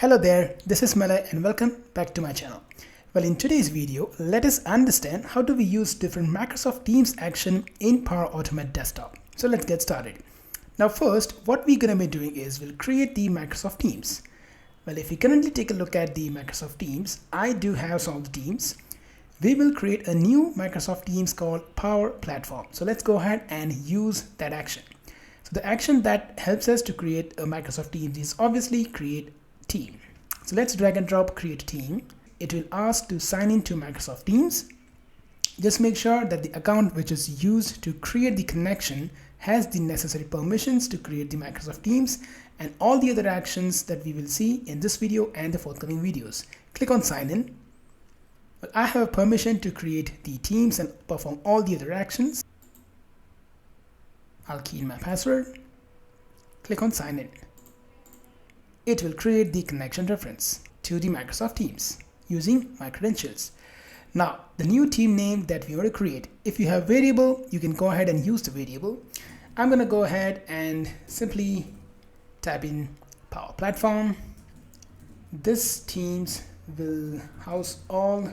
Hello there, this is Malay and welcome back to my channel. Well, in today's video, let us understand how do we use different Microsoft Teams action in Power Automate Desktop. So let's get started. Now first, what we're going to be doing is we'll create the Microsoft Teams. Well, if we currently take a look at the Microsoft Teams, I do have some of the teams. We will create a new Microsoft Teams called Power Platform. So let's go ahead and use that action. So the action that helps us to create a Microsoft Teams is obviously create team. So let's drag and drop create team. It will ask to sign into Microsoft Teams. Just make sure that the account which is used to create the connection has the necessary permissions to create the Microsoft Teams and all the other actions that we will see in this video and the forthcoming videos. Click on sign in. Well, I have permission to create the teams and perform all the other actions. I'll key in my password. Click on sign in. It will create the connection reference to the Microsoft Teams using my credentials. Now, the new team name that we want to create, if you have variable, you can go ahead and use the variable. I'm going to go ahead and simply type in Power Platform. This Teams will house all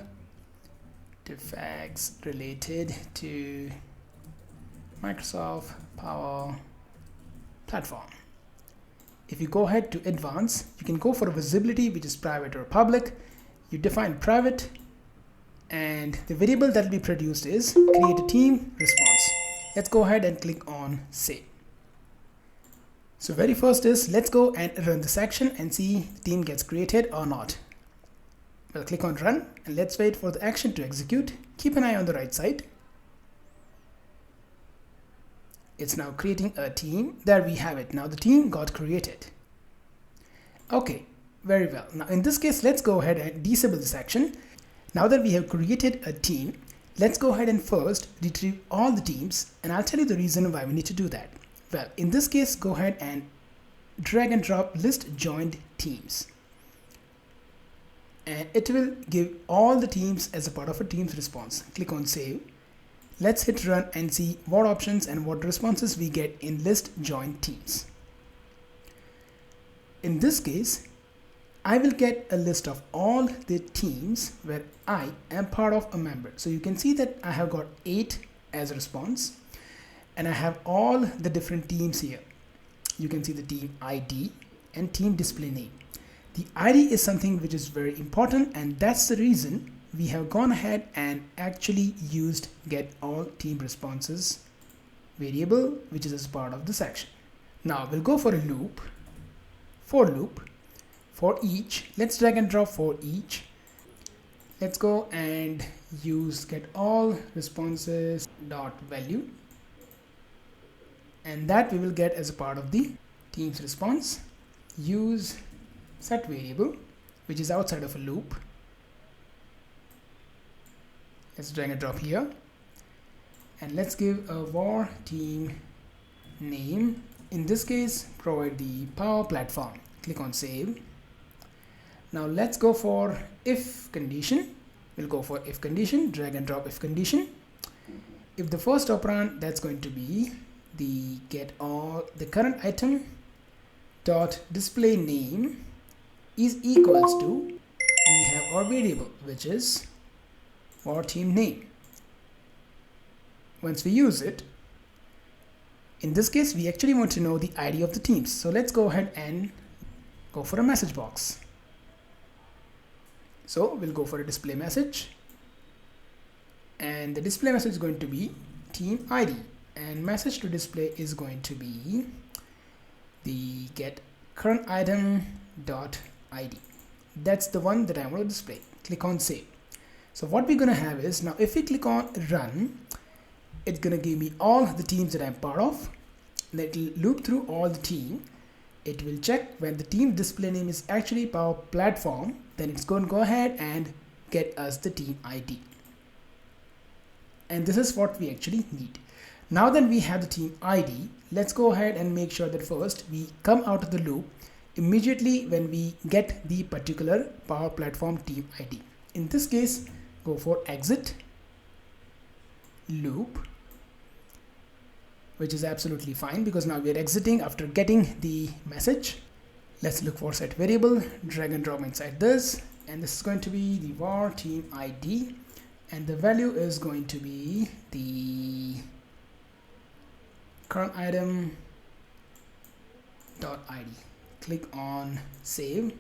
artifacts related to Microsoft Power Platform. If you go ahead to advance, you can go for a visibility which is private or public. You define private and the variable that will be produced is create a team response. Let's go ahead and click on save. So very first is let's go and run this action and see the team gets created or not. We'll click on run and let's wait for the action to execute. Keep an eye on the right side. It's now creating a team. There we have it. Now the team got created. Okay, very well. Now in this case, let's go ahead and disable this action. Now that we have created a team, let's go ahead and first retrieve all the teams, and I'll tell you the reason why we need to do that. Well, in this case, go ahead and drag and drop list joined teams. And it will give all the teams as a part of a team's response. Click on save. Let's hit run and see what options and what responses we get in list join teams. In this case, I will get a list of all the teams where I am part of a member. So you can see that I have got 8 as a response and I have all the different teams here. You can see the team ID and team display name. The ID is something which is very important, and that's the reason we have gone ahead and actually used get all team responses variable, which is as part of this action. Now we'll go for a loop, for loop, for each. Let's drag and drop for each. Let's go and use get all responses dot value, and that we will get as a part of the team's response. Use set variable, which is outside of a loop. Let's drag and drop here, and let's give a var team name. In this case, provide the Power Platform. Click on save. Now let's go for if condition. We'll go for if condition, drag and drop if condition. If the first operand, that's going to be the get all the current item dot display name is equals to, we have our variable which is var team name. Once we use it, in this case we actually want to know the ID of the teams. So let's go ahead and go for a message box. So we'll go for a display message, and the display message is going to be team ID, and message to display is going to be the get current item dot ID. That's the one that I want to display. Click on save. So what we're going to have is, now if we click on run, it's going to give me all the teams that I'm part of. It will loop through all the team. It will check when the team display name is actually Power Platform, then it's going to go ahead and get us the team ID. And this is what we actually need. Now that we have the team ID, let's go ahead and make sure that first we come out of the loop immediately when we get the particular Power Platform team ID. In this case, go for exit loop, which is absolutely fine because now we are exiting after getting the message. Let's look for set variable, drag and drop inside this, and this is going to be the var team ID, and the value is going to be the current item .id. Click on save,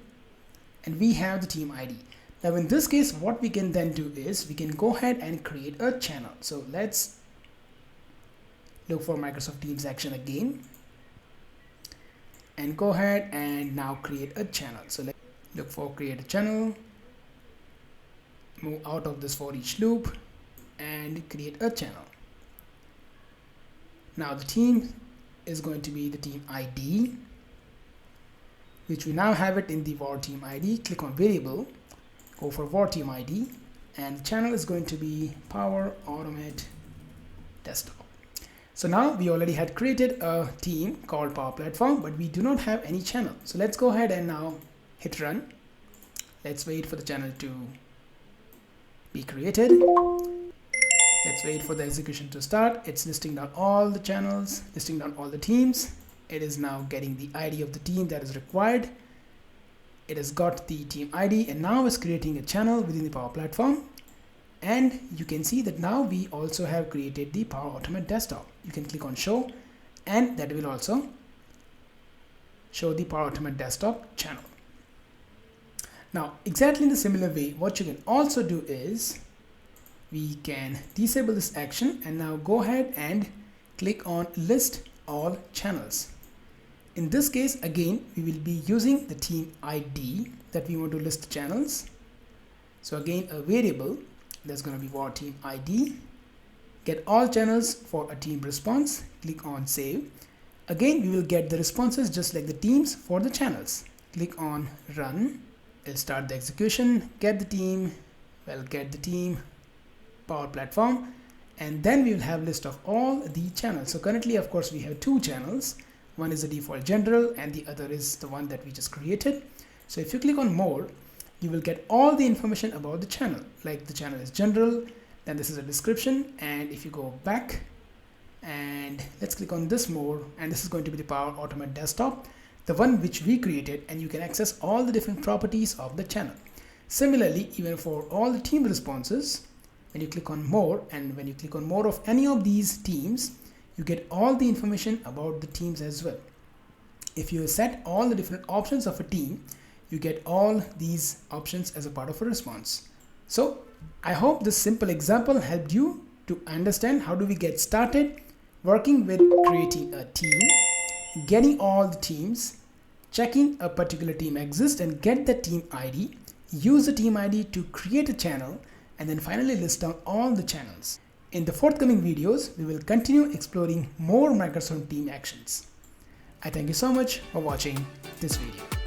and we have the team ID. Now in this case, what we can then do is we can go ahead and create a channel. So let's look for Microsoft Teams action again and go ahead and now create a channel. So let's look for create a channel, move out of this for each loop and create a channel. Now the team is going to be the team ID, which we now have it in the var team ID. Click on variable, go for var team ID, and the channel is going to be Power Automate Desktop. So now we already had created a team called Power Platform, but we do not have any channel. So let's go ahead and now hit run. Let's wait for the channel to be created. Let's wait for the execution to start. It's listing down all the channels, listing down all the teams. It is now getting the ID of the team that is required. It has got the team ID and now is creating a channel within the Power Platform. And you can see that now we also have created the Power Automate Desktop. You can click on show and that will also show the Power Automate Desktop channel. Now exactly in the similar way, what you can also do is we can disable this action and now go ahead and click on list all channels. In this case, again, we will be using the team ID that we want to list channels. So again, a variable that's going to be var team ID, get all channels for a team response, click on save. Again, we will get the responses just like the teams for the channels. Click on run, it'll start the execution, get the team, Power Platform, and then we will have list of all the channels. So currently, of course, we have two channels. One is the default general and the other is the one that we just created. So if you click on more, you will get all the information about the channel. Like the channel is general, then this is a description, and if you go back and let's click on this more, and this is going to be the Power Automate Desktop, the one which we created, and you can access all the different properties of the channel. Similarly, even for all the team responses, when you click on more, and when you click on more of any of these teams, you get all the information about the teams as well. If you set all the different options of a team, you get all these options as a part of a response. So I hope this simple example helped you to understand how do we get started working with creating a team, getting all the teams, checking a particular team exists and get the team ID, use the team ID to create a channel, and then finally list down all the channels. In the forthcoming videos, we will continue exploring more Microsoft Team actions. I thank you so much for watching this video.